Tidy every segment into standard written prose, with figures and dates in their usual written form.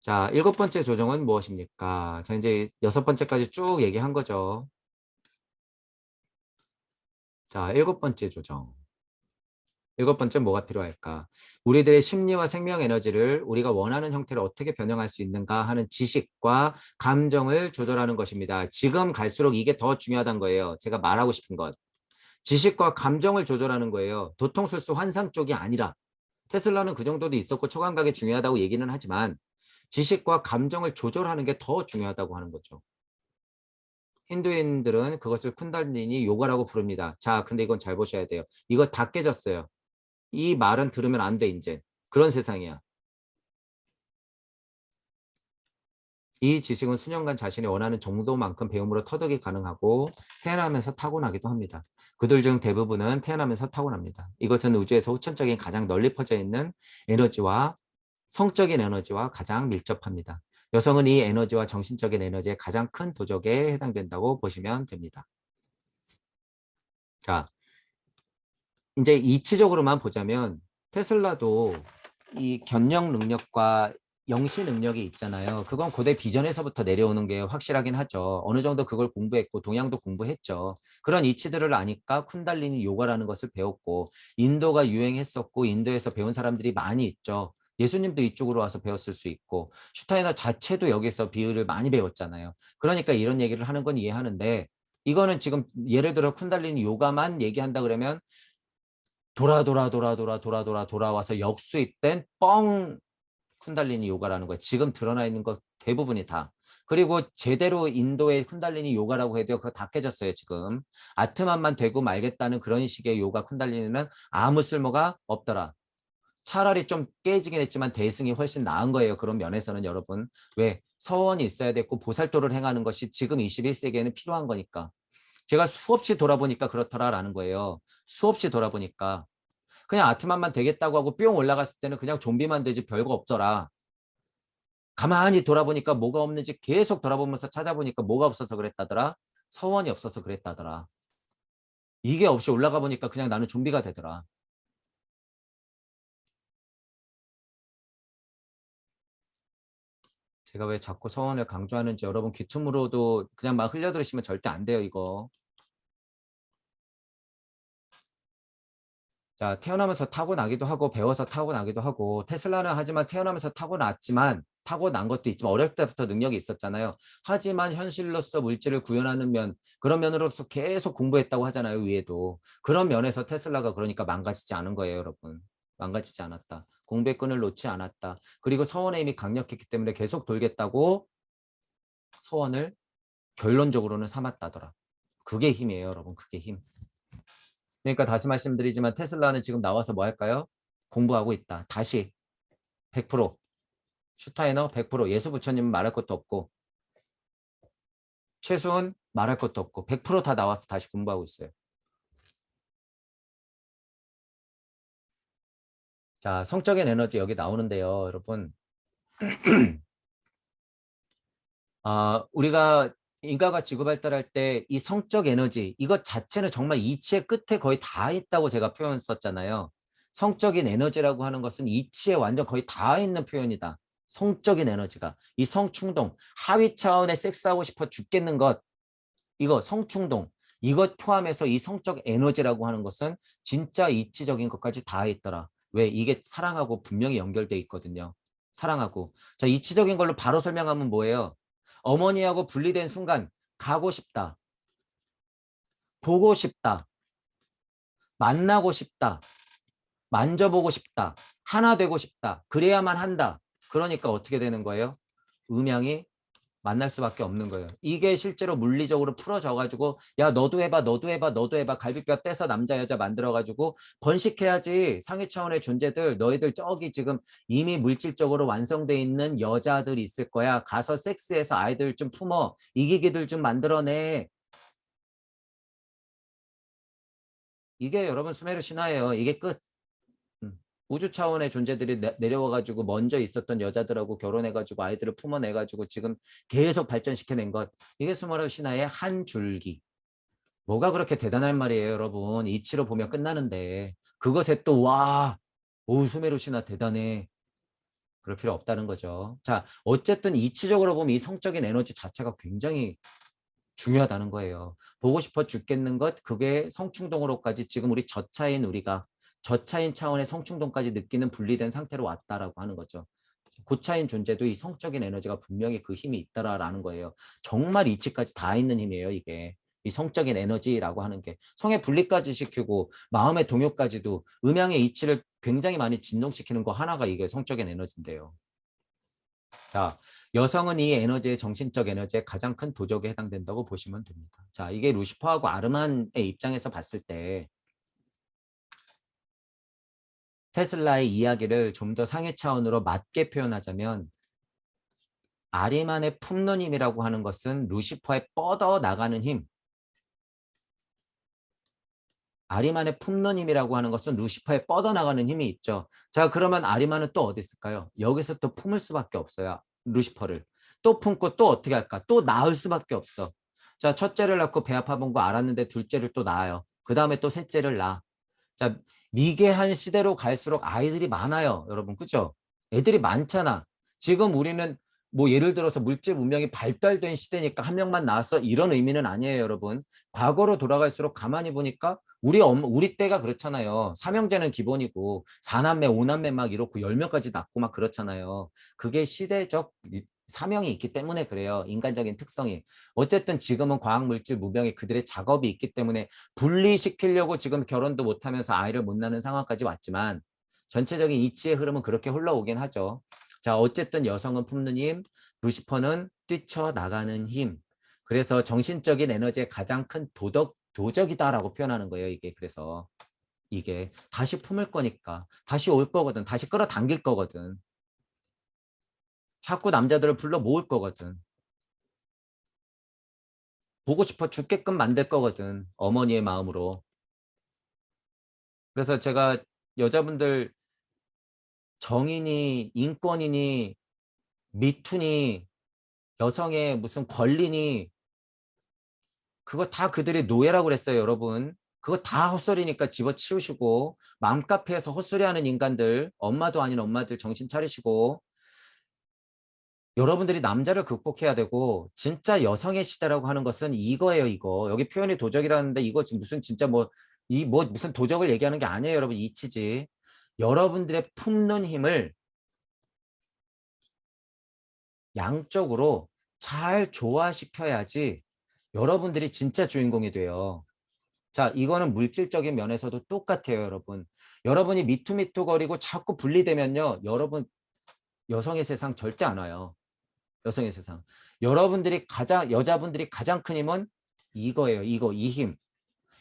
자, 일곱 번째 조정은 무엇입니까? 자, 이제 여섯 번째까지 쭉 얘기한 거죠. 자, 일곱 번째 조정. 일곱 번째 뭐가 필요할까? 우리들의 심리와 생명 에너지를 우리가 원하는 형태로 어떻게 변형할 수 있는가 하는 지식과 감정을 조절하는 것입니다. 지금 갈수록 이게 더 중요하다는 거예요. 제가 말하고 싶은 것. 지식과 감정을 조절하는 거예요. 도통술수 환상 쪽이 아니라. 테슬라는 그 정도도 있었고 초감각이 중요하다고 얘기는 하지만 지식과 감정을 조절하는 게 더 중요하다고 하는 거죠. 힌두인들은 그것을 쿤달리니 요가라고 부릅니다. 자, 근데 이건 잘 보셔야 돼요. 이거 다 깨졌어요. 이 말은 들으면 안 돼, 이제. 그런 세상이야. 이 지식은 수년간 자신이 원하는 정도만큼 배움으로 터득이 가능하고 태어나면서 타고나기도 합니다. 그들 중 대부분은 태어나면서 타고납니다. 이것은 우주에서 후천적인 가장 널리 퍼져 있는 에너지와 성적인 에너지와 가장 밀접합니다. 여성은 이 에너지와 정신적인 에너지의 가장 큰 도적에 해당된다고 보시면 됩니다. 자, 이제 이치적으로만 보자면 테슬라도 이 견역 능력과 영시 능력이 있잖아요. 그건 고대 비전에서부터 내려오는 게 확실하긴 하죠. 어느 정도 그걸 공부했고 동양도 공부했죠. 그런 이치들을 아니까 쿤달리니 요가라는 것을 배웠고 인도가 유행했었고 인도에서 배운 사람들이 많이 있죠. 예수님도 이쪽으로 와서 배웠을 수 있고 슈타이너 자체도 여기서 비유를 많이 배웠잖아요. 그러니까 이런 얘기를 하는 건 이해하는데 이거는 지금 예를 들어 쿤달리니 요가만 얘기한다 그러면 돌아와서 역수입된 뻥 쿤달리니 요가라는 거예요. 지금 드러나 있는 것 대부분이 다. 그리고 제대로 인도의 쿤달리니 요가라고 해도 그거 다 깨졌어요, 지금. 아트만만 되고 말겠다는 그런 식의 요가 쿤달리니는 아무 쓸모가 없더라. 차라리 좀 깨지긴 했지만 대승이 훨씬 나은 거예요. 그런 면에서는 여러분. 왜? 서원이 있어야 됐고 보살도를 행하는 것이 지금 21세기에는 필요한 거니까. 제가 수없이 돌아보니까 그렇더라라는 거예요. 수없이 돌아보니까. 그냥 아트만만 되겠다고 하고 뿅 올라갔을 때는 그냥 좀비만 되지 별거 없더라. 가만히 돌아보니까 뭐가 없는지 계속 돌아보면서 찾아보니까 뭐가 없어서 그랬다더라. 서원이 없어서 그랬다더라. 이게 없이 올라가 보니까 그냥 나는 좀비가 되더라. 제가 왜 자꾸 서원을 강조하는지 여러분 귀퉁으로도 그냥 막 흘려들으시면 절대 안 돼요, 이거. 자, 태어나면서 타고나기도 하고 배워서 타고나기도 하고 테슬라는 하지만 태어나면서 타고났지만 타고난 것도 있지만 어릴 때부터 능력이 있었잖아요. 하지만 현실로서 물질을 구현하는 면 그런 면으로서 계속 공부했다고 하잖아요. 위에도. 그런 면에서 테슬라가 그러니까 망가지지 않은 거예요. 여러분. 망가지지 않았다. 공부의 끈을 놓지 않았다. 그리고 서원의 힘이 강력했기 때문에 계속 돌겠다고 서원을 결론적으로는 삼았다더라. 그게 힘이에요. 여러분. 그게 힘. 그러니까 다시 말씀드리지만 테슬라는 지금 나와서 뭐 할까요? 공부하고 있다. 다시 100%. 슈타이너 100%. 예수 부처님은 말할 것도 없고 최수은 말할 것도 없고 100%다 나와서 다시 공부하고 있어요. 자, 성적인 에너지 여기 나오는데요. 여러분. 우리가 인과가 지구 발달할 때 이 성적 에너지 이것 자체는 정말 이치의 끝에 거의 다 있다고 제가 표현 썼잖아요. 성적인 에너지라고 하는 것은 이치에 완전 거의 다 있는 표현이다. 성적인 에너지가 이 성충동 하위 차원의 섹스하고 싶어 죽겠는 것 이거 성충동 이것 포함해서 이 성적 에너지라고 하는 것은 진짜 이치적인 것까지 다 있더라. 왜? 이게 사랑하고 분명히 연결돼 있거든요. 사랑하고. 자, 이치적인 걸로 바로 설명하면 뭐예요? 어머니하고 분리된 순간 가고 싶다. 보고 싶다. 만나고 싶다. 만져보고 싶다. 하나 되고 싶다. 그래야만 한다. 그러니까 어떻게 되는 거예요? 음양이 만날 수밖에 없는 거예요. 이게 실제로 물리적으로 풀어져가지고 야 너도 해봐 너도 해봐 너도 해봐 갈비뼈 떼서 남자 여자 만들어가지고 번식해야지 상위 차원의 존재들 너희들 저기 지금 이미 물질적으로 완성돼 있는 여자들 있을 거야. 가서 섹스해서 아이들 좀 품어 이기기들 좀 만들어내. 이게 여러분 수메르 신화예요. 이게 끝. 우주 차원의 존재들이 내려와가지고 먼저 있었던 여자들하고 결혼해가지고 아이들을 품어내가지고 지금 계속 발전시켜낸 것. 이게 수메르 신화의 한 줄기. 뭐가 그렇게 대단한 말이에요, 여러분. 이치로 보면 끝나는데. 그것에 또, 와, 오, 수메르 신화 대단해. 그럴 필요 없다는 거죠. 자, 어쨌든 이치적으로 보면 이 성적인 에너지 자체가 굉장히 중요하다는 거예요. 보고 싶어 죽겠는 것, 그게 성충동으로까지 지금 우리 저차인 차원의 성충동까지 느끼는 분리된 상태로 왔다라고 하는 거죠. 고차인 존재도 이 성적인 에너지가 분명히 그 힘이 있다라는 거예요. 정말 이치까지 다 있는 힘이에요, 이게. 이 성적인 에너지라고 하는 게 성의 분리까지 시키고 마음의 동요까지도 음양의 이치를 굉장히 많이 진동시키는 거 하나가 이게 성적인 에너지인데요. 자, 여성은 이 에너지의 정신적 에너지의 가장 큰 도적에 해당된다고 보시면 됩니다. 자, 이게 루시퍼하고 아르만의 입장에서 봤을 때 테슬라의 이야기를 좀 더 상위 차원으로 맞게 표현하자면 아리만의 품는 힘이라고 하는 것은 루시퍼의 뻗어나가는 힘, 아리만의 품는 힘이라고 하는 것은 루시퍼의 뻗어나가는 힘이 있죠. 자, 그러면 아리만은 또 어디 있을까요? 여기서 또 품을 수밖에 없어요. 루시퍼를. 또 품고 또 어떻게 할까? 또 낳을 수밖에 없어. 자, 첫째를 낳고 배 아파 본 거 알았는데 둘째를 또 낳아요. 그 다음에 또 셋째를 낳아. 자, 미개한 시대로 갈수록 아이들이 많아요. 여러분, 그죠? 애들이 많잖아. 지금 우리는 뭐 예를 들어서 물질 문명이 발달된 시대니까 한 명만 나왔어. 이런 의미는 아니에요, 여러분. 과거로 돌아갈수록 가만히 보니까 우리 때가 그렇잖아요. 삼형제는 기본이고 사남매, 오남매 막 이렇고 10명까지 낳고 막 그렇잖아요. 그게 시대적 사명이 있기 때문에 그래요. 인간적인 특성이. 어쨌든 지금은 과학물질 무병의 그들의 작업이 있기 때문에 분리시키려고 지금 결혼도 못하면서 아이를 못 낳는 상황까지 왔지만 전체적인 이치의 흐름은 그렇게 흘러오긴 하죠. 자, 어쨌든 여성은 품는 힘, 루시퍼는 뛰쳐나가는 힘. 그래서 정신적인 에너지의 가장 큰 도적이다라고 표현하는 거예요. 이게 그래서 이게 다시 품을 거니까 다시 올 거거든. 다시 끌어당길 거거든. 자꾸 남자들을 불러 모을 거거든. 보고 싶어 죽게끔 만들 거거든. 어머니의 마음으로. 그래서 제가 여자분들 정의니 인권이니 미투니 여성의 무슨 권리니 그거 다 그들의 노예라고 그랬어요, 여러분. 그거 다 헛소리니까 집어치우시고 맘카페에서 헛소리하는 인간들, 엄마도 아닌 엄마들 정신 차리시고 여러분들이 남자를 극복해야 되고 진짜 여성의 시대라고 하는 것은 이거예요, 이거. 여기 표현이 도적이라는데 이거 지금 무슨 진짜 뭐 무슨 도적을 얘기하는 게 아니에요, 여러분. 이치지. 여러분들의 품는 힘을 양쪽으로 잘 조화시켜야지 여러분들이 진짜 주인공이 돼요. 자, 이거는 물질적인 면에서도 똑같아요, 여러분. 여러분이 미투미투 거리고 자꾸 분리되면요. 여러분 여성의 세상 절대 안 와요. 여성의 세상. 여자분들이 가장 큰 힘은 이거예요. 이 힘.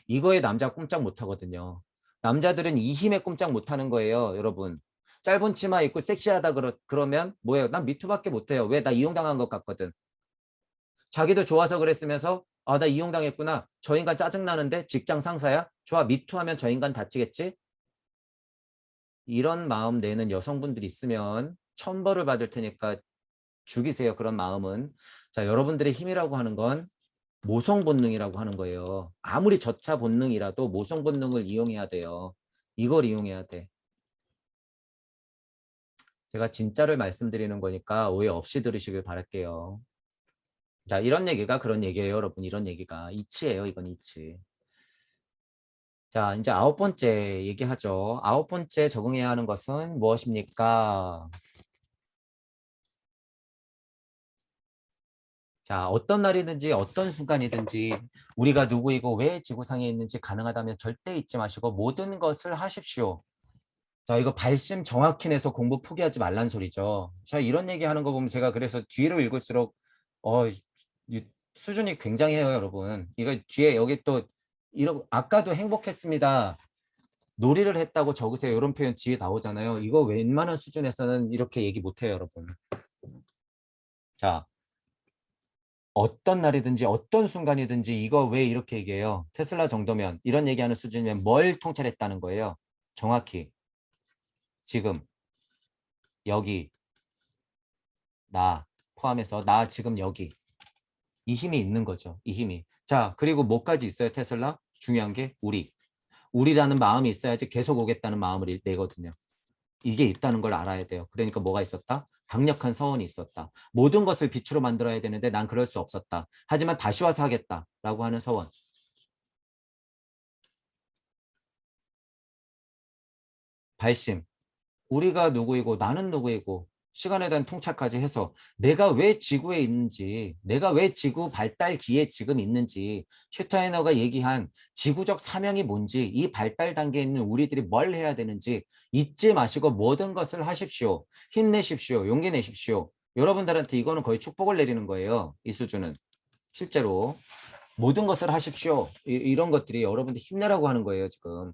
이거에 남자 꼼짝 못 하거든요. 남자들은 이 힘에 꼼짝 못 하는 거예요, 여러분. 짧은 치마 입고 섹시하다 그러면 뭐예요? 난 미투밖에 못 해요. 왜? 나 이용당한 것 같거든. 자기도 좋아서 그랬으면서 아, 나 이용당했구나. 저 인간 짜증나는데 직장 상사야? 좋아, 미투하면 저 인간 다치겠지? 이런 마음 내는 여성분들이 있으면 천벌을 받을 테니까 죽이세요. 그런 마음은. 자, 여러분들의 힘이라고 하는 건 모성 본능이라고 하는 거예요. 아무리 저차 본능이라도 모성 본능을 이용해야 돼요. 이걸 이용해야 돼. 제가 진짜를 말씀드리는 거니까 오해 없이 들으시길 바랄게요. 자, 이런 얘기가 그런 얘기예요, 여러분. 이런 얘기가 이치예요. 이건 이치. 자, 이제 9번째 얘기하죠. 9번째 적응해야 하는 것은 무엇입니까? 자, 어떤 날이든지 어떤 순간이든지 우리가 누구이고 왜 지구상에 있는지 가능하다면 절대 잊지 마시고 모든 것을 하십시오. 자, 이거 발심 정확히 내서 공부 포기하지 말란 소리죠. 자, 이런 얘기 하는 거 보면 제가 그래서 뒤를 읽을수록 수준이 굉장해요, 여러분. 이거 뒤에 여기 또 아까도 행복했습니다. 놀이를 했다고 적으세요. 이런 표현 뒤에 나오잖아요. 이거 웬만한 수준에서는 이렇게 얘기 못해요, 여러분. 자, 어떤 날이든지 어떤 순간이든지 이거 왜 이렇게 얘기해요? 테슬라 정도면 이런 얘기하는 수준이면 뭘 통찰했다는 거예요? 정확히 지금 여기 나 포함해서 나 지금 여기 이 힘이 있는 거죠. 이 힘이. 자, 그리고 뭐까지 있어요, 테슬라? 중요한 게 우리라는 마음이 있어야지 계속 오겠다는 마음을 내거든요. 이게 있다는 걸 알아야 돼요. 그러니까 뭐가 있었다? 강력한 서원이 있었다. 모든 것을 빛으로 만들어야 되는데 난 그럴 수 없었다. 하지만 다시 와서 하겠다라고 하는 서원. 발심. 우리가 누구이고 나는 누구이고 시간에 대한 통찰까지 해서 내가 왜 지구에 있는지, 내가 왜 지구 발달기에 지금 있는지, 슈타이너가 얘기한 지구적 사명이 뭔지, 이 발달 단계에 있는 우리들이 뭘 해야 되는지 잊지 마시고 모든 것을 하십시오. 힘내십시오. 용기 내십시오. 여러분들한테 이거는 거의 축복을 내리는 거예요. 이 수준은. 실제로 모든 것을 하십시오. 이런 것들이 여러분들 힘내라고 하는 거예요, 지금.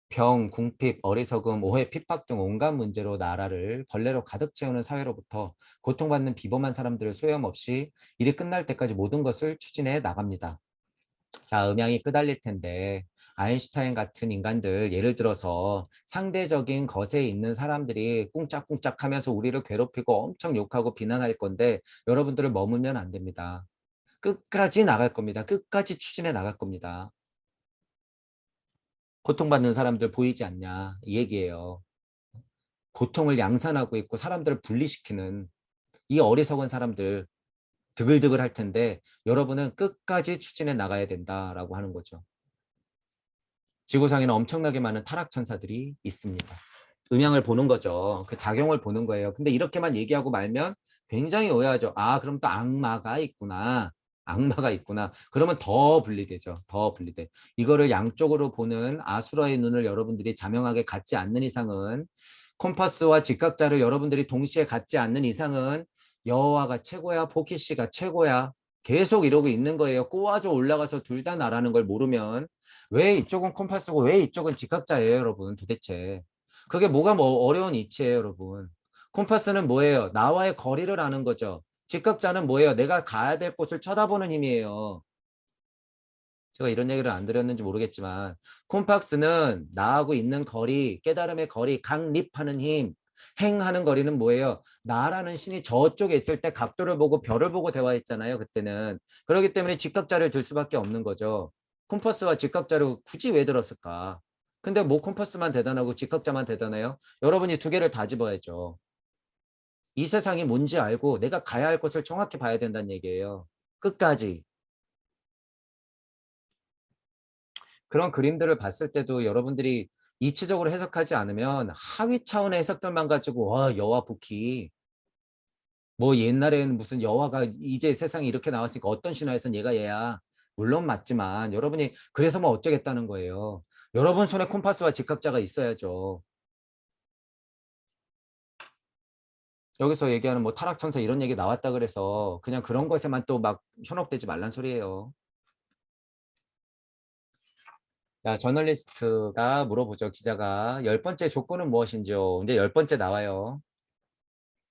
병, 궁핍, 어리석음, 오해, 핍박 등 온갖 문제로 나라를 벌레로 가득 채우는 사회로부터 고통받는 비범한 사람들을 소용없이 일이 끝날 때까지 모든 것을 추진해 나갑니다. 자, 음향이 끄달릴 텐데 아인슈타인 같은 인간들, 예를 들어서 상대적인 것에 있는 사람들이 꿍짝꿍짝 하면서 우리를 괴롭히고 엄청 욕하고 비난할 건데 여러분들을 머물면 안 됩니다. 끝까지 나갈 겁니다. 끝까지 추진해 나갈 겁니다. 고통받는 사람들 보이지 않냐 이 얘기예요. 고통을 양산하고 있고 사람들을 분리시키는 이 어리석은 사람들 드글드글 할 텐데 여러분은 끝까지 추진해 나가야 된다라고 하는 거죠. 지구상에는 엄청나게 많은 타락천사들이 있습니다. 음향을 보는 거죠. 그 작용을 보는 거예요. 근데 이렇게만 얘기하고 말면 굉장히 오해하죠. 아, 그럼 또 악마가 있구나. 악마가 있구나. 그러면 더 분리되죠. 더 분리돼. 이거를 양쪽으로 보는 아수라의 눈을 여러분들이 자명하게 갖지 않는 이상은 콤파스와 직각자를 여러분들이 동시에 갖지 않는 이상은 여호와가 최고야, 포키씨가 최고야. 계속 이러고 있는 거예요. 꼬아져 올라가서 둘 다 나라는 걸 모르면 왜 이쪽은 콤파스고 왜 이쪽은 직각자예요, 여러분 도대체. 그게 뭐가 뭐 어려운 이치예요, 여러분. 콤파스는 뭐예요? 나와의 거리를 아는 거죠. 직각자는 뭐예요? 내가 가야 될 곳을 쳐다보는 힘이에요. 제가 이런 얘기를 안 드렸는지 모르겠지만 콤팍스는 나하고 있는 거리, 깨달음의 거리, 강립하는 힘, 행하는 거리는 뭐예요? 나라는 신이 저쪽에 있을 때 각도를 보고 별을 보고 대화했잖아요. 그때는. 그렇기 때문에 직각자를 들 수밖에 없는 거죠. 콤파스와 직각자를 굳이 왜 들었을까? 근데 뭐 콤파스만 대단하고 직각자만 대단해요? 여러분이 두 개를 다 집어야죠. 이 세상이 뭔지 알고 내가 가야 할 곳을 정확히 봐야 된다는 얘기예요. 끝까지. 그런 그림들을 봤을 때도 여러분들이 이치적으로 해석하지 않으면 하위 차원의 해석들만 가지고 와 여와 복희 뭐 옛날에는 무슨 여와가 이제 세상에 이렇게 나왔으니까 어떤 신화에선 얘가 얘야 물론 맞지만 여러분이 그래서 뭐 어쩌겠다는 거예요. 여러분 손에 콤파스와 직각자가 있어야죠. 여기서 얘기하는 뭐 타락천사 이런 얘기 나왔다 그래서 그냥 그런 것에만 또 막 현혹되지 말란 소리예요. 자, 저널리스트가 물어보죠. 기자가 열 번째 조건은 무엇인지요? 이제 열 번째 나와요.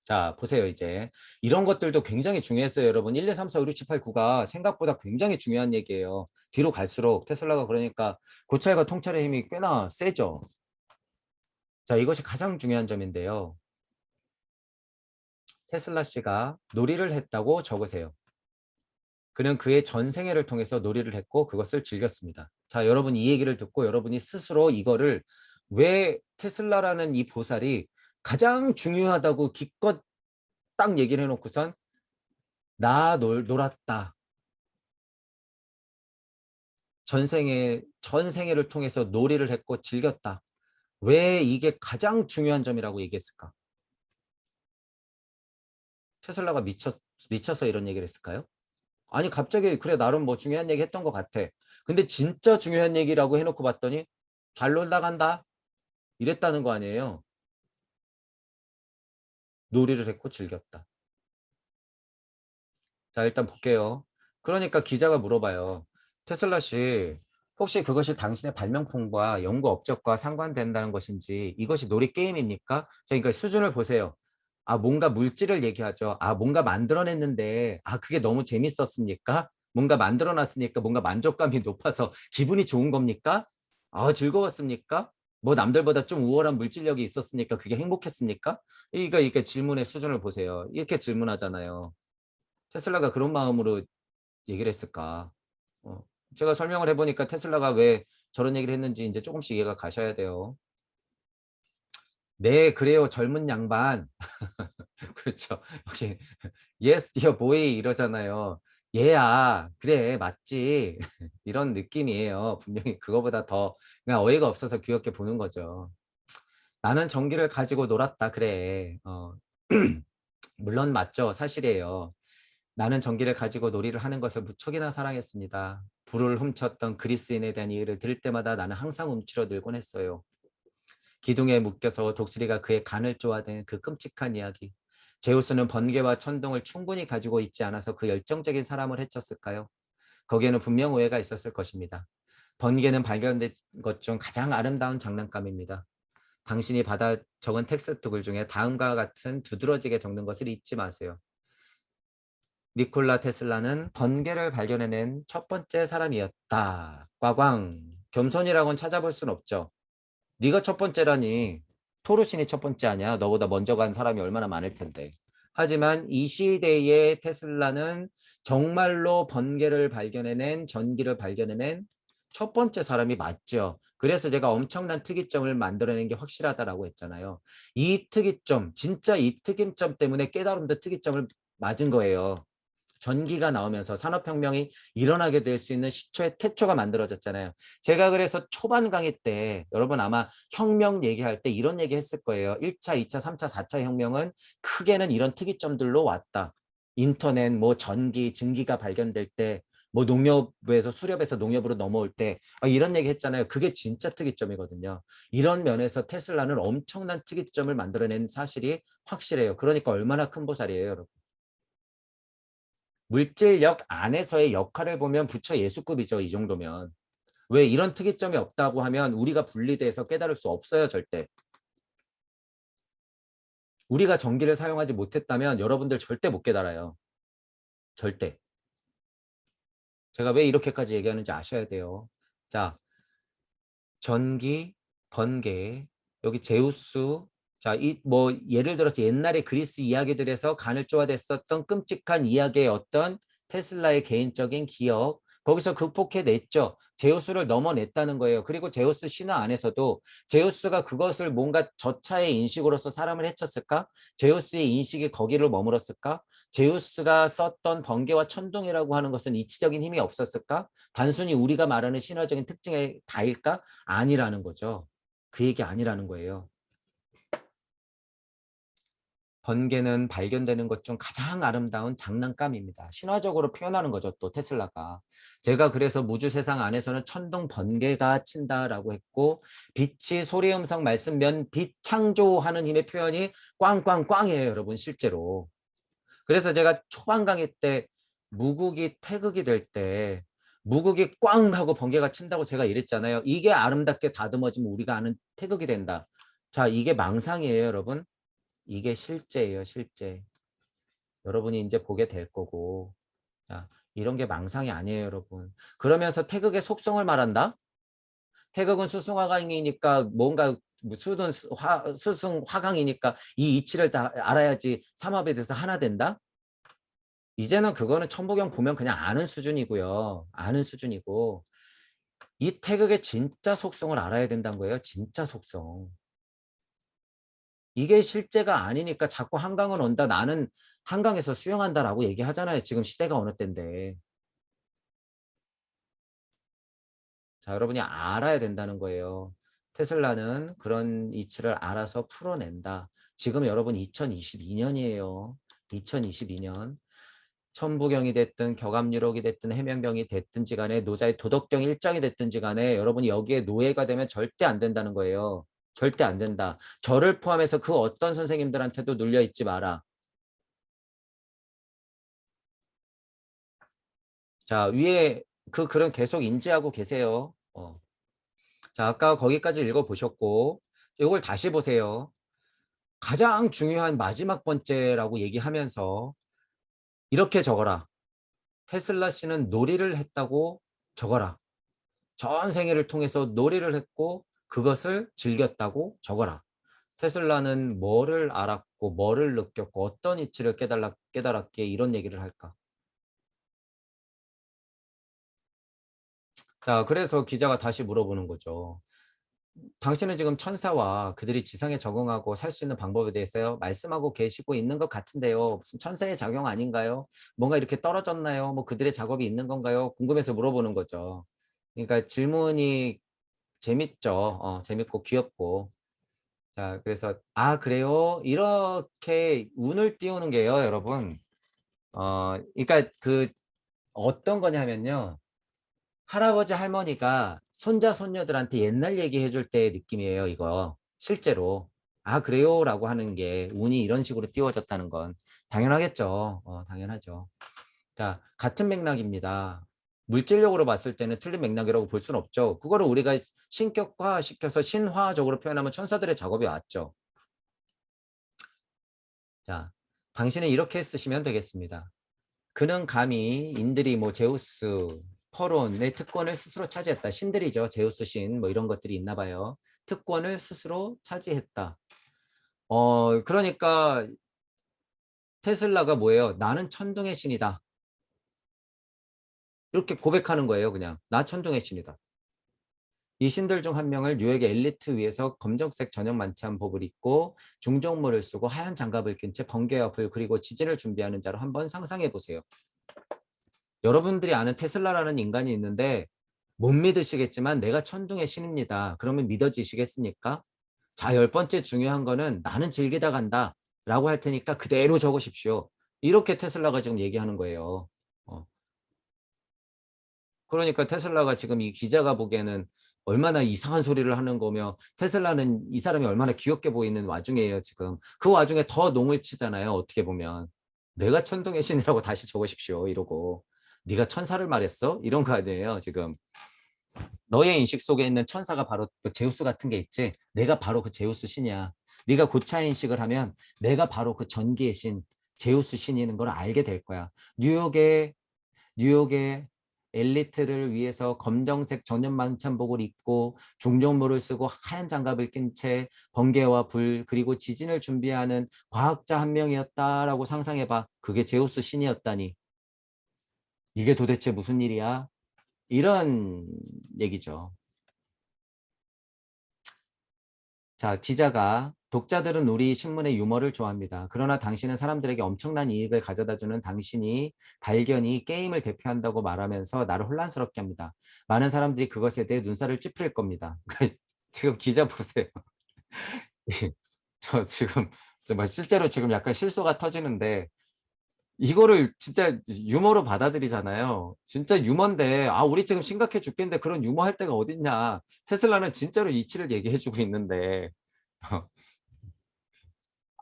자, 보세요, 이제. 이런 것들도 굉장히 중요했어요, 여러분. 1, 2, 3, 4, 5, 6, 7, 8, 9가 생각보다 굉장히 중요한 얘기예요. 뒤로 갈수록 테슬라가 그러니까 고찰과 통찰의 힘이 꽤나 세죠. 자, 이것이 가장 중요한 점인데요. 테슬라 씨가 놀이를 했다고 적으세요. 그는 그의 전생애를 통해서 놀이를 했고 그것을 즐겼습니다. 자, 여러분 이 얘기를 듣고 여러분이 스스로 이거를 왜 테슬라라는 이 보살이 가장 중요하다고 기껏 딱 얘기를 해놓고선 놀았다. 전생애를 통해서 놀이를 했고 즐겼다. 왜 이게 가장 중요한 점이라고 얘기했을까? 테슬라가 미쳐서 이런 얘기를 했을까요? 아니 갑자기 그래 나름 뭐 중요한 얘기 했던 것 같아. 근데 진짜 중요한 얘기라고 해놓고 봤더니 잘 놀다 간다 이랬다는 거 아니에요. 놀이를 했고 즐겼다. 자 일단 볼게요. 그러니까 기자가 물어봐요. 테슬라 씨 혹시 그것이 당신의 발명품과 연구 업적과 상관된다는 것인지 이것이 놀이 게임입니까? 자, 그러니까 수준을 보세요. 아 뭔가 물질을 얘기하죠. 아 뭔가 만들어냈는데 아 그게 너무 재밌었습니까? 뭔가 만들어놨으니까 뭔가 만족감이 높아서 기분이 좋은 겁니까? 아 즐거웠습니까? 뭐 남들보다 좀 우월한 물질력이 있었으니까 그게 행복했습니까? 이게 질문의 수준을 보세요. 이렇게 질문하잖아요. 테슬라가 그런 마음으로 얘기를 했을까? 어, 제가 설명을 해보니까 테슬라가 왜 저런 얘기를 했는지 이제 조금씩 이해가 가셔야 돼요. 네, 그래요. 젊은 양반. 그렇죠. 여기 yes, dear boy 이러잖아요. 얘야, 그래, 맞지. 이런 느낌이에요. 분명히 그거보다 더 그냥 어이가 없어서 귀엽게 보는 거죠. 나는 전기를 가지고 놀았다. 그래. 물론 맞죠. 사실이에요. 나는 전기를 가지고 놀이를 하는 것을 무척이나 사랑했습니다. 불을 훔쳤던 그리스인에 대한 이야기를 들을 때마다 나는 항상 움츠러들곤 했어요. 기둥에 묶여서 독수리가 그의 간을 쪼아댄 그 끔찍한 이야기. 제우스는 번개와 천둥을 충분히 가지고 있지 않아서 그 열정적인 사람을 해쳤을까요? 거기에는 분명 오해가 있었을 것입니다. 번개는 발견된 것 중 가장 아름다운 장난감입니다. 당신이 받아 적은 텍스트글 중에 다음과 같은 두드러지게 적는 것을 잊지 마세요. 니콜라 테슬라는 번개를 발견해낸 첫 번째 사람이었다. 꽝꽝. 겸손이라고는 찾아볼 순 없죠. 네가 첫 번째라니. 토르신이 첫 번째 아니야. 너보다 먼저 간 사람이 얼마나 많을 텐데. 하지만 이 시대의 테슬라는 정말로 번개를 발견해낸, 전기를 발견해낸 첫 번째 사람이 맞죠. 그래서 제가 엄청난 특이점을 만들어낸 게 확실하다라고 했잖아요. 이 특이점, 진짜 이 특이점 때문에 깨달음도 특이점을 맞은 거예요. 전기가 나오면서 산업혁명이 일어나게 될 수 있는 시초의 태초가 만들어졌잖아요. 제가 그래서 초반 강의 때 여러분 아마 혁명 얘기할 때 이런 얘기 했을 거예요. 1차, 2차, 3차, 4차 혁명은 크게는 이런 특이점들로 왔다. 인터넷, 뭐 전기, 증기가 발견될 때, 뭐 농협에서 수렵에서 농협으로 넘어올 때 이런 얘기 했잖아요. 그게 진짜 특이점이거든요. 이런 면에서 테슬라는 엄청난 특이점을 만들어낸 사실이 확실해요. 그러니까 얼마나 큰 보살이에요, 여러분. 물질력 안에서의 역할을 보면 부처 예수급이죠. 이 정도면. 왜 이런 특이점이 없다고 하면 우리가 분리돼서 깨달을 수 없어요. 절대. 우리가 전기를 사용하지 못했다면 여러분들 절대 못 깨달아요. 절대. 제가 왜 이렇게까지 얘기하는지 아셔야 돼요. 자, 전기, 번개, 여기 제우스, 자, 이 뭐 예를 들어서 옛날에 그리스 이야기들에서 간을 쪼아댔었던 끔찍한 이야기의 어떤 테슬라의 개인적인 기억, 거기서 극복해냈죠. 제우스를 넘어냈다는 거예요. 그리고 제우스 신화 안에서도 제우스가 그것을 뭔가 저차의 인식으로서 사람을 해쳤을까? 제우스의 인식이 거기를 머물었을까? 제우스가 썼던 번개와 천둥이라고 하는 것은 이치적인 힘이 없었을까? 단순히 우리가 말하는 신화적인 특징의 다일까? 아니라는 거죠. 그 얘기 아니라는 거예요. 번개는 발견되는 것 중 가장 아름다운 장난감입니다. 신화적으로 표현하는 거죠. 또 테슬라가. 제가 그래서 무주 세상 안에서는 천둥 번개가 친다라고 했고 빛이 소리 음성 말씀 면 빛 창조하는 힘의 표현이 꽝꽝꽝이에요. 여러분 실제로. 그래서 제가 초반 강의 때 무국이 태극이 될 때 무국이 꽝 하고 번개가 친다고 제가 이랬잖아요. 이게 아름답게 다듬어지면 우리가 아는 태극이 된다. 자, 이게 망상이에요, 여러분. 이게 실제예요, 실제. 여러분이 이제 보게 될 거고. 자, 이런 게 망상이 아니에요, 여러분. 그러면서 태극의 속성을 말한다? 태극은 수승화강이니까 뭔가 수든 수승 화강이니까 이 이치를 다 알아야지 삼합에 대해서 하나 된다? 이제는 그거는 천부경 보면 그냥 아는 수준이고요. 아는 수준이고 이 태극의 진짜 속성을 알아야 된다는 거예요. 진짜 속성. 이게 실제가 아니니까 자꾸 한강은 온다. 나는 한강에서 수영한다라고 얘기하잖아요. 지금 시대가 어느 때인데. 자, 여러분이 알아야 된다는 거예요. 테슬라는 그런 이치를 알아서 풀어낸다. 지금 여러분 2022년이에요. 2022년. 천부경이 됐든 격압유록이 됐든 해명경이 됐든지 간에 노자의 도덕경 일장이 됐든지 간에 여러분이 여기에 노예가 되면 절대 안 된다는 거예요. 절대 안 된다. 저를 포함해서 그 어떤 선생님들한테도 눌려있지 마라. 자, 위에 그 글은 계속 인지하고 계세요. 자, 아까 거기까지 읽어보셨고 이걸 다시 보세요. 가장 중요한 마지막 번째라고 얘기하면서 이렇게 적어라. 테슬라 씨는 놀이를 했다고 적어라. 전 생애를 통해서 놀이를 했고 그것을 즐겼다고 적어라. 테슬라는 뭐를 알았고 뭐를 느꼈고 어떤 이치를 깨달았기에 이런 얘기를 할까? 자, 그래서 기자가 다시 물어보는 거죠. 당신은 지금 천사와 그들이 지상에 적응하고 살 수 있는 방법에 대해서 말씀하고 계시고 있는 것 같은데요. 무슨 천사의 작용 아닌가요? 뭔가 이렇게 떨어졌나요? 뭐 그들의 작업이 있는 건가요? 궁금해서 물어보는 거죠. 그러니까 질문이 재밌죠. 재밌고 귀엽고. 자, 그래서 아, 그래요? 이렇게 운을 띄우는 게요, 여러분. 그러니까 그 어떤 거냐면요. 할아버지 할머니가 손자 손녀들한테 옛날 얘기해 줄 때의 느낌이에요, 이거. 실제로. 아, 그래요? 라고 하는 게 운이 이런 식으로 띄워졌다는 건 당연하겠죠. 당연하죠. 자, 같은 맥락입니다. 물질력으로 봤을 때는 틀린 맥락이라고 볼 수는 없죠. 그거를 우리가 신격화 시켜서 신화적으로 표현하면 천사들의 작업이 왔죠. 자, 당신은 이렇게 쓰시면 되겠습니다. 그는 감히 인들이 뭐 제우스, 퍼론의 특권을 스스로 차지했다. 신들이죠. 제우스 신 뭐 이런 것들이 있나 봐요. 특권을 스스로 차지했다. 그러니까 테슬라가 뭐예요? 나는 천둥의 신이다. 이렇게 고백하는 거예요. 그냥 나 천둥의 신이다. 이 신들 중 한 명을 뉴욕의 엘리트 위에서 검정색 전형 만찬 법을 입고 중정모를 쓰고 하얀 장갑을 낀 채 번개와 불 그리고 지진을 준비하는 자로 한번 상상해 보세요. 여러분들이 아는 테슬라라는 인간이 있는데 못 믿으시겠지만 내가 천둥의 신입니다. 그러면 믿어지시겠습니까? 자, 10번째 중요한 거는 나는 즐기다 간다 라고 할 테니까 그대로 적으십시오. 이렇게 테슬라가 지금 얘기하는 거예요. 그러니까 테슬라가 지금 이 기자가 보기에는 얼마나 이상한 소리를 하는 거며 테슬라는 이 사람이 얼마나 귀엽게 보이는 와중이에요 지금. 그 와중에 더 농을 치잖아요. 어떻게 보면. 내가 천둥의 신이라고 다시 적으십시오. 이러고. 네가 천사를 말했어? 이런 거 아니에요 지금. 너의 인식 속에 있는 천사가 바로 그 제우스 같은 게 있지. 내가 바로 그 제우스 신이야. 네가 고차 인식을 하면 내가 바로 그 전기의 신, 제우스 신이는 걸 알게 될 거야. 뉴욕의 엘리트를 위해서 검정색 전염 만찬복을 입고 중정모를 쓰고 하얀 장갑을 낀 채 번개와 불 그리고 지진을 준비하는 과학자 한 명이었다라고 상상해봐. 그게 제우스 신이었다니. 이게 도대체 무슨 일이야? 이런 얘기죠. 자, 기자가 독자들은 우리 신문의 유머를 좋아합니다. 그러나 당신은 사람들에게 엄청난 이익을 가져다주는 당신이 발견이 게임을 대표한다고 말하면서 나를 혼란스럽게 합니다. 많은 사람들이 그것에 대해 눈살을 찌푸릴 겁니다. 지금 기자 보세요. 저 지금 정말 실제로 지금 약간 실소가 터지는데 이거를 진짜 유머로 받아들이잖아요. 진짜 유머인데 우리 지금 심각해 죽겠는데 그런 유머 할 때가 어딨냐. 테슬라는 진짜로 이치를 얘기해주고 있는데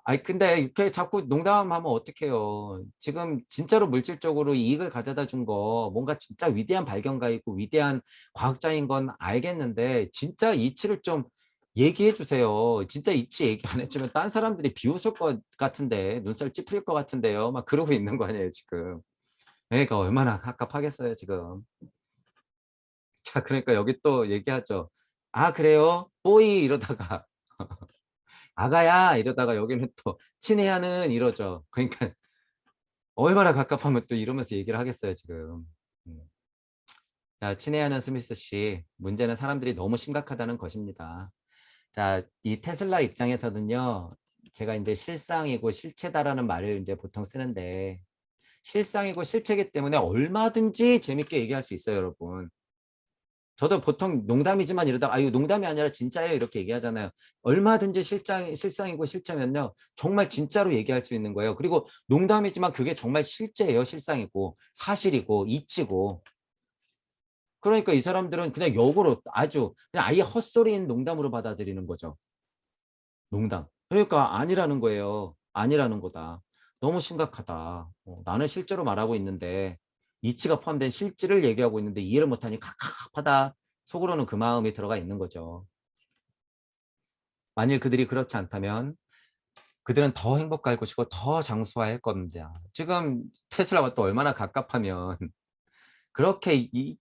아니 근데 이렇게 자꾸 농담하면 어떡해요. 지금 진짜로 물질적으로 이익을 가져다 준 거 뭔가 진짜 위대한 발견가 있고 위대한 과학자인 건 알겠는데 진짜 이치를 좀 얘기해 주세요. 진짜 이치 얘기 안 해주면 딴 사람들이 비웃을 것 같은데 눈살 찌푸릴 것 같은데요. 막 그러고 있는 거 아니에요 지금. 그러니까 얼마나 갑갑하겠어요 지금. 자 그러니까 여기 또 얘기하죠. 아 그래요? 뽀이 이러다가 아가야 이러다가 여기는 또 친애하는 이러죠. 그러니까 얼마나 갑갑하면 또 이러면서 얘기를 하겠어요 지금. 음. 자, 친애하는 스미스 씨, 문제는 사람들이 너무 심각하다는 것입니다. 자, 이 테슬라 입장에서는요, 제가 이제 실상이고 실체다라는 말을 이제 보통 쓰는데, 실상이고 실체이기 때문에 얼마든지 재밌게 얘기할 수 있어요, 여러분. 저도 보통 농담이지만 이러다가 이거 농담이 아니라 진짜예요 이렇게 얘기하잖아요. 얼마든지 실상이고 실체면요. 정말 진짜로 얘기할 수 있는 거예요. 그리고 농담이지만 그게 정말 실제예요. 실상이고 사실이고 이치고. 그러니까 이 사람들은 그냥 역으로 아주 그냥 아예 헛소리인 농담으로 받아들이는 거죠. 농담. 그러니까 아니라는 거예요. 아니라는 거다. 너무 심각하다. 나는 실제로 말하고 있는데 이치가 포함된 실질을 얘기하고 있는데 이해를 못하니 갑갑하다. 속으로는 그 마음이 들어가 있는 거죠. 만일 그들이 그렇지 않다면 그들은 더 행복할 것이고 더 장수할 겁니다. 지금 테슬라가 또 얼마나 갑갑하면 그렇게 이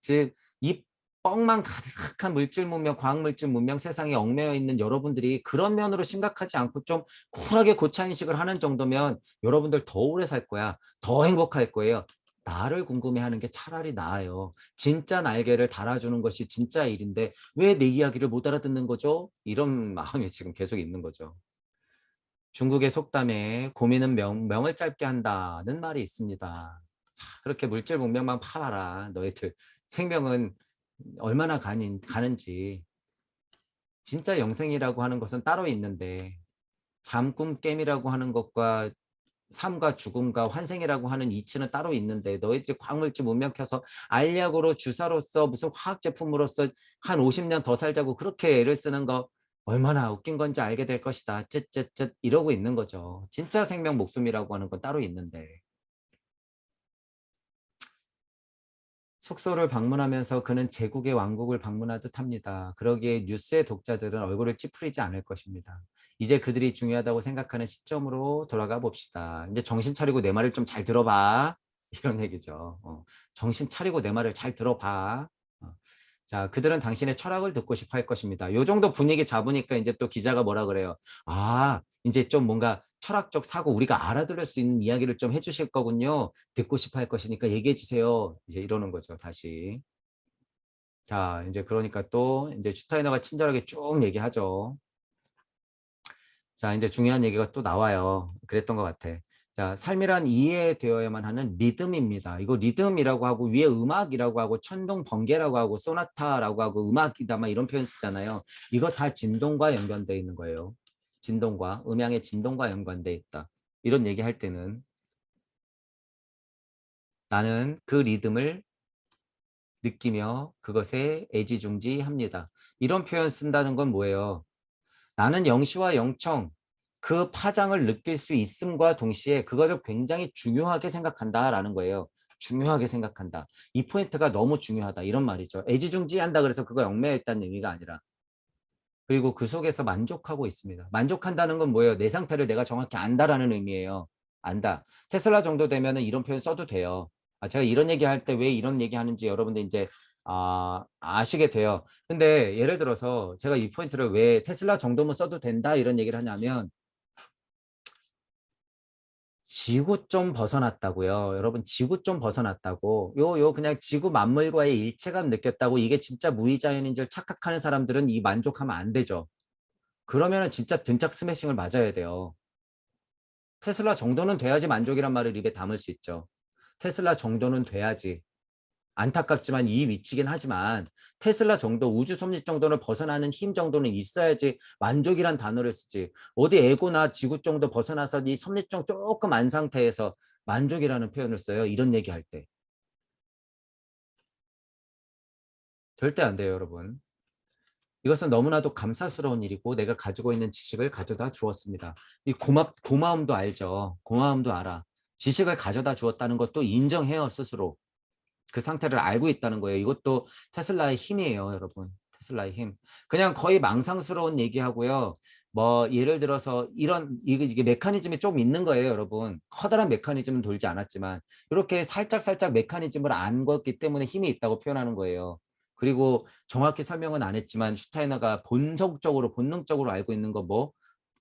뻥만 가득한 물질 문명, 과학 물질 문명 세상에 얽매여 있는 여러분들이 그런 면으로 심각하지 않고 좀 쿨하게 고차 인식을 하는 정도면 여러분들 더 오래 살 거야. 더 행복할 거예요. 나를 궁금해하는 게 차라리 나아요. 진짜 날개를 달아주는 것이 진짜 일인데 왜 내 이야기를 못 알아듣는 거죠? 이런 마음이 지금 계속 있는 거죠. 중국의 속담에 고민은 명을 짧게 한다는 말이 있습니다. 자, 그렇게 물질 문명만 파봐라. 너희들 생명은 얼마나 가는지. 진짜 영생이라고 하는 것은 따로 있는데 잠꿈 깨미라고 하는 것과 삶과 죽음과 환생이라고 하는 이치는 따로 있는데 너희들이 광물질 문명 켜서 알약으로 주사로서 무슨 화학제품으로서 한 50년 더 살자고 그렇게 애를 쓰는 거 얼마나 웃긴 건지 알게 될 것이다. 쯧쯧쯧 이러고 있는 거죠. 진짜 생명 목숨이라고 하는 건 따로 있는데. 숙소를 방문하면서 그는 제국의 왕국을 방문하듯 합니다. 그러기에 뉴스의 독자들은 얼굴을 찌푸리지 않을 것입니다. 이제 그들이 중요하다고 생각하는 시점으로 돌아가 봅시다. 이제 정신 차리고 내 말을 좀 잘 들어봐. 이런 얘기죠. 정신 차리고 내 말을 잘 들어봐. 자, 그들은 당신의 철학을 듣고 싶어 할 것입니다. 요 정도 분위기 잡으니까 이제 또 기자가 뭐라 그래요. 아, 이제 좀 뭔가 철학적 사고 우리가 알아들을 수 있는 이야기를 좀 해주실 거군요. 듣고 싶어 할 것이니까 얘기해 주세요. 이제 이러는 거죠, 다시. 자, 이제 그러니까 또 이제 슈타이너가 친절하게 쭉 얘기하죠. 자, 이제 중요한 얘기가 또 나와요. 그랬던 것 같아. 자, 삶이란 이해되어야만 하는 리듬입니다. 이거 리듬이라고 하고 위에 음악이라고 하고 천둥 번개라고 하고 소나타라고 하고 음악이다 막 이런 표현 쓰잖아요. 이거 다 진동과 연관되어 있는 거예요. 진동과 음향의 진동과 연관되어 있다. 이런 얘기할 때는 나는 그 리듬을 느끼며 그것에 애지중지합니다. 이런 표현 쓴다는 건 뭐예요? 나는 영시와 영청 그 파장을 느낄 수 있음과 동시에 그것을 굉장히 중요하게 생각한다라는 거예요. 중요하게 생각한다. 이 포인트가 너무 중요하다. 이런 말이죠. 애지중지한다 그래서 그거 얽매였다는 의미가 아니라. 그리고 그 속에서 만족하고 있습니다. 만족한다는 건 뭐예요? 내 상태를 내가 정확히 안다라는 의미예요. 안다. 테슬라 정도 되면은 이런 표현 써도 돼요. 제가 이런 얘기 할 때 왜 이런 얘기 하는지 여러분들 이제 아시게 돼요. 근데 예를 들어서 제가 이 포인트를 왜 테슬라 정도면 써도 된다 이런 얘기를 하냐면 지구 좀 벗어났다고요. 여러분 지구 좀 벗어났다고. 요 그냥 지구 만물과의 일체감 느꼈다고 이게 진짜 무의자연인 줄 착각하는 사람들은 이 만족하면 안 되죠. 그러면은 진짜 등짝 스매싱을 맞아야 돼요. 테슬라 정도는 돼야지 만족이란 말을 입에 담을 수 있죠. 테슬라 정도는 돼야지. 안타깝지만 이 위치긴 하지만 테슬라 정도 우주 섭리 정도는 벗어나는 힘 정도는 있어야지 만족이란 단어를 쓰지. 어디 에고나 지구 정도 벗어나서 이 섭리점 조금 안 상태에서 만족이라는 표현을 써요. 이런 얘기할 때. 절대 안 돼요, 여러분. 이것은 너무나도 감사스러운 일이고 내가 가지고 있는 지식을 가져다 주었습니다. 이 고마움도 알죠. 고마움도 알아. 지식을 가져다 주었다는 것도 인정해요, 스스로. 그 상태를 알고 있다는 거예요. 이것도 테슬라의 힘이에요, 여러분. 테슬라의 힘. 그냥 거의 망상스러운 얘기하고요. 뭐 예를 들어서 이게 메커니즘이 좀 있는 거예요, 여러분. 커다란 메커니즘은 돌지 않았지만 이렇게 살짝 메커니즘을 안 걷기 때문에 힘이 있다고 표현하는 거예요. 그리고 정확히 설명은 안 했지만 슈타이너가 본능적으로 알고 있는 거 뭐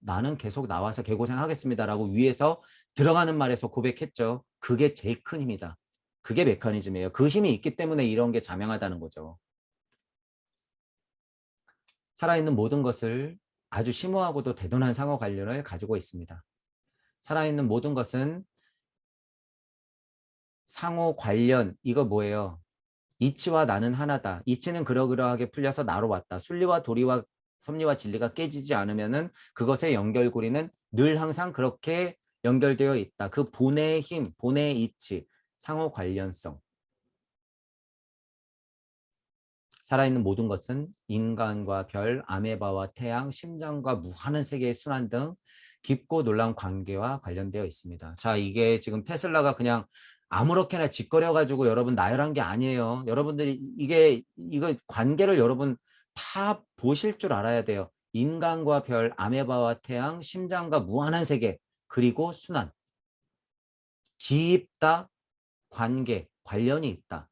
나는 계속 나와서 개고생하겠습니다라고 위에서 들어가는 말에서 고백했죠. 그게 제일 큰 힘이다. 그게 메커니즘이에요. 그 힘이 있기 때문에 이런 게 자명하다는 거죠. 살아있는 모든 것을 아주 심오하고도 대단한 상호 관련을 가지고 있습니다. 살아있는 모든 것은 상호 관련, 이거 뭐예요? 이치와 나는 하나다. 이치는 그러그러하게 풀려서 나로 왔다. 순리와 도리와 섭리와 진리가 깨지지 않으면은 그것의 연결고리는 늘 항상 그렇게 연결되어 있다. 그 본의 힘, 본의 이치, 상호 관련성. 살아있는 모든 것은 인간과 별, 아메바와 태양, 심장과 무한한 세계의 순환 등 깊고 놀라운 관계와 관련되어 있습니다. 자, 이게 지금 테슬라가 그냥 아무렇게나 짓거려가지고 여러분 나열한 게 아니에요. 여러분들이 이거 관계를 여러분 다 보실 줄 알아야 돼요. 인간과 별, 아메바와 태양, 심장과 무한한 세계, 그리고 순환. 깊다, 관련이 있다.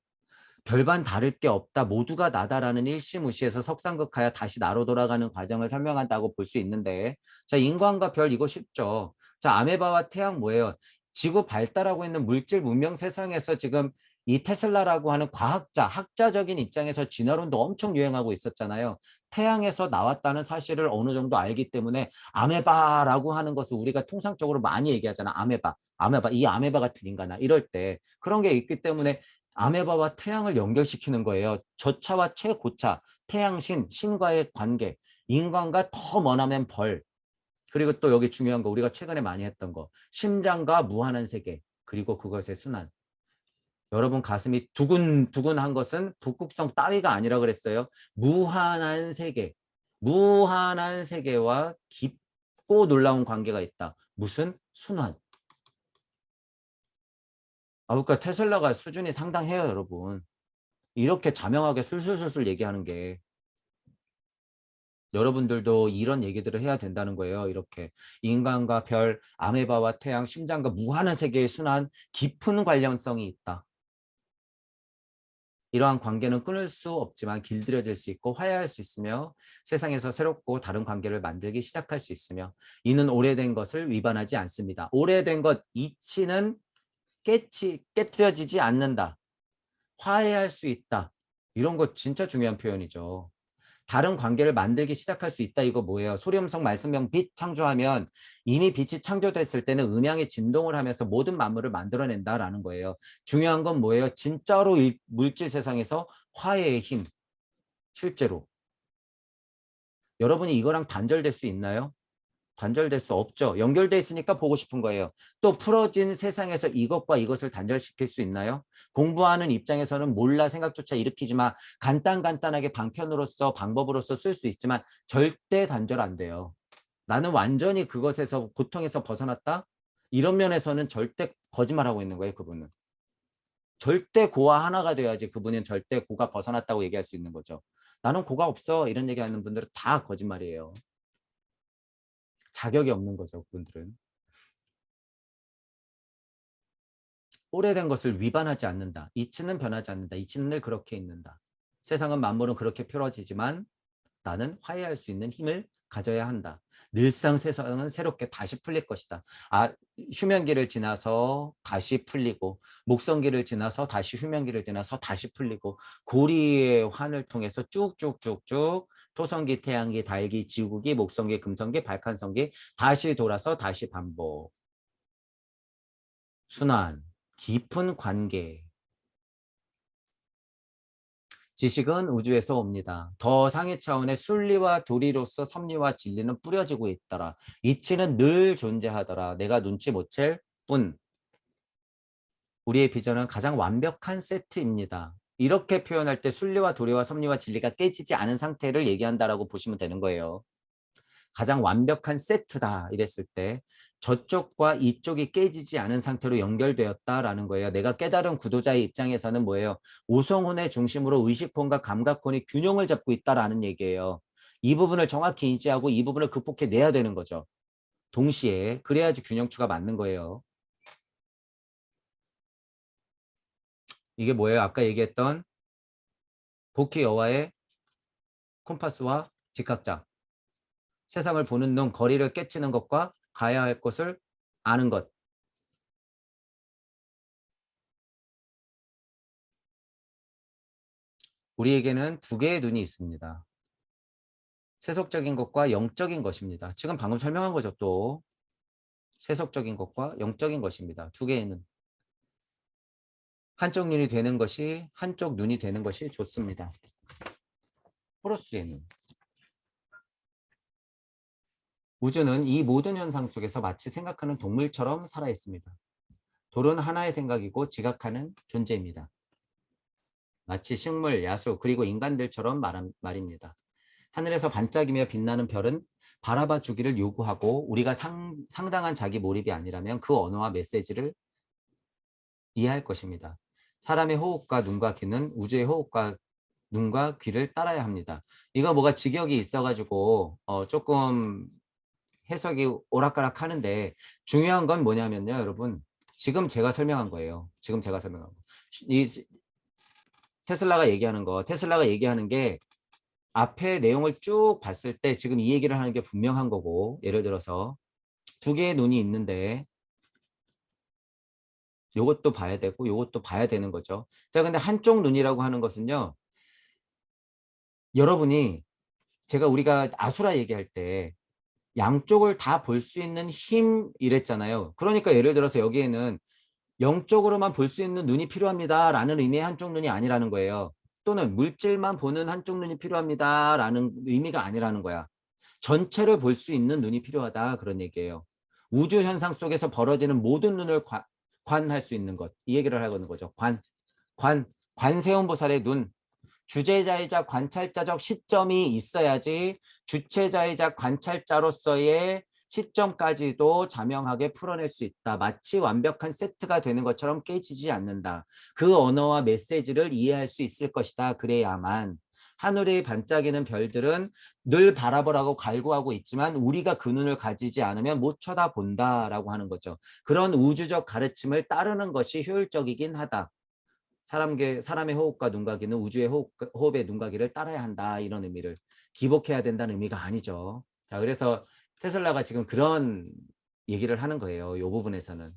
별반 다를 게 없다. 모두가 나다라는 일시무시에서 석상극하여 다시 나로 돌아가는 과정을 설명한다고 볼 수 있는데 자 인간과 별 이거 쉽죠. 자 아메바와 태양 뭐예요? 지구 발달하고 있는 물질 문명 세상에서 지금 이 테슬라라고 하는 과학자, 학자적인 입장에서 진화론도 엄청 유행하고 있었잖아요. 태양에서 나왔다는 사실을 어느 정도 알기 때문에 아메바라고 하는 것을 우리가 통상적으로 많이 얘기하잖아. 아메바, 이 아메바 같은 인간아. 이럴 때 그런 게 있기 때문에 아메바와 태양을 연결시키는 거예요. 저차와 최고차, 태양신, 신과의 관계, 인간과 더 머나면 벌, 그리고 또 여기 중요한 거 우리가 최근에 많이 했던 거 심장과 무한한 세계 그리고 그것의 순환. 여러분 가슴이 두근두근한 것은 북극성 따위가 아니라 그랬어요. 무한한 세계. 무한한 세계와 깊고 놀라운 관계가 있다. 무슨? 순환. 그러니까 테슬라가 수준이 상당해요, 여러분. 이렇게 자명하게 술술술술 얘기하는 게 여러분들도 이런 얘기들을 해야 된다는 거예요. 이렇게 인간과 별, 아메바와 태양, 심장과 무한한 세계의 순환, 깊은 관련성이 있다. 이러한 관계는 끊을 수 없지만 길들여질 수 있고 화해할 수 있으며 세상에서 새롭고 다른 관계를 만들기 시작할 수 있으며 이는 오래된 것을 위반하지 않습니다. 오래된 것, 이치는 깨트려지지 않는다. 화해할 수 있다. 이런 거 진짜 중요한 표현이죠. 다른 관계를 만들기 시작할 수 있다. 이거 뭐예요? 소리음성 말씀명 빛 창조하면 이미 빛이 창조됐을 때는 음향의 진동을 하면서 모든 만물을 만들어낸다라는 거예요. 중요한 건 뭐예요? 진짜로 물질 세상에서 화해의 힘. 실제로. 여러분이 이거랑 단절될 수 있나요? 단절될 수 없죠. 연결돼 있으니까 보고 싶은 거예요. 또 풀어진 세상에서 이것과 이것을 단절시킬 수 있나요? 공부하는 입장에서는 몰라 생각조차 일으키지 마. 간단하게 방편으로서 방법으로서 쓸 수 있지만 절대 단절 안 돼요. 나는 완전히 그것에서 고통에서 벗어났다? 이런 면에서는 절대 거짓말하고 있는 거예요. 그분은. 절대 고와 하나가 돼야지 그분은 절대 고가 벗어났다고 얘기할 수 있는 거죠. 나는 고가 없어. 이런 얘기하는 분들은 다 거짓말이에요. 자격이 없는 거죠. 그분들은. 오래된 것을 위반하지 않는다. 이치는 변하지 않는다. 이치는 늘 그렇게 있는다. 세상은 만물은 그렇게 펼쳐지지만 나는 화해할 수 있는 힘을 가져야 한다. 늘상 세상은 새롭게 다시 풀릴 것이다. 휴면기를 지나서 다시 풀리고 목성기를 지나서 다시 휴면기를 지나서 다시 풀리고 고리의 환을 통해서 쭉쭉쭉쭉 토성기, 태양기, 달기, 지구기, 목성기, 금성기, 발칸성기 다시 돌아서 다시 반복. 순환, 깊은 관계. 지식은 우주에서 옵니다. 더 상위 차원의 순리와 도리로서 섭리와 진리는 뿌려지고 있더라. 이치는 늘 존재하더라. 내가 눈치 못 챌 뿐. 우리의 비전은 가장 완벽한 세트입니다. 이렇게 표현할 때 순리와 도리와 섭리와 진리가 깨지지 않은 상태를 얘기한다라고 보시면 되는 거예요. 가장 완벽한 세트다 이랬을 때 저쪽과 이쪽이 깨지지 않은 상태로 연결되었다라는 거예요. 내가 깨달은 구도자의 입장에서는 뭐예요? 오성혼의 중심으로 의식혼과 감각혼이 균형을 잡고 있다라는 얘기예요. 이 부분을 정확히 인지하고 이 부분을 극복해내야 되는 거죠. 동시에 그래야지 균형추가 맞는 거예요. 이게 뭐예요? 아까 얘기했던 복희 여와의 콤파스와 직각자. 세상을 보는 눈, 거리를 깨치는 것과 가야 할 곳을 아는 것. 우리에게는 두 개의 눈이 있습니다. 세속적인 것과 영적인 것입니다. 지금 방금 설명한 거죠. 또 세속적인 것과 영적인 것입니다. 두 개의 눈. 한쪽 눈이 되는 것이 한쪽 눈이 되는 것이 좋습니다. 호로스의 눈. 우주는 이 모든 현상 속에서 마치 생각하는 동물처럼 살아 있습니다. 돌은 하나의 생각이고 지각하는 존재입니다. 마치 식물, 야수, 그리고 인간들처럼 말입니다. 하늘에서 반짝이며 빛나는 별은 바라봐 주기를 요구하고 우리가 상당한 자기 몰입이 아니라면 그 언어와 메시지를 이해할 것입니다. 사람의 호흡과 눈과 귀는 우주의 호흡과 눈과 귀를 따라야 합니다. 이거 뭐가 직역이 있어가지고 조금 해석이 오락가락 하는데 중요한 건 뭐냐면요, 여러분. 지금 제가 설명한 거예요. 지금 제가 설명한 거. 이 테슬라가 얘기하는 게 앞에 내용을 쭉 봤을 때 지금 이 얘기를 하는 게 분명한 거고 예를 들어서 두 개의 눈이 있는데 요것도 봐야 되고 요것도 봐야 되는 거죠. 자, 근데 한쪽 눈이라고 하는 것은요. 여러분이 우리가 아수라 얘기할 때 양쪽을 다 볼 수 있는 힘 이랬잖아요. 그러니까 예를 들어서 여기에는 영적으로만 볼 수 있는 눈이 필요합니다라는 의미의 한쪽 눈이 아니라는 거예요. 또는 물질만 보는 한쪽 눈이 필요합니다라는 의미가 아니라는 거야. 전체를 볼 수 있는 눈이 필요하다 그런 얘기예요. 우주 현상 속에서 벌어지는 모든 눈을 관할 수 있는 것. 이 얘기를 하는 거죠. 관세음보살의 눈. 주제자이자 관찰자적 시점이 있어야지 주체자이자 관찰자로서의 시점까지도 자명하게 풀어낼 수 있다. 마치 완벽한 세트가 되는 것처럼 깨지지 않는다. 그 언어와 메시지를 이해할 수 있을 것이다. 그래야만 하늘에 반짝이는 별들은 늘 바라보라고 갈구하고 있지만 우리가 그 눈을 가지지 않으면 못 쳐다본다라고 하는 거죠. 그런 우주적 가르침을 따르는 것이 효율적이긴 하다. 사람의 호흡과 눈가기는 우주의 호흡의 눈가기를 따라야 한다. 이런 의미를 기복해야 된다는 의미가 아니죠. 자, 그래서 테슬라가 지금 그런 얘기를 하는 거예요. 이 부분에서는.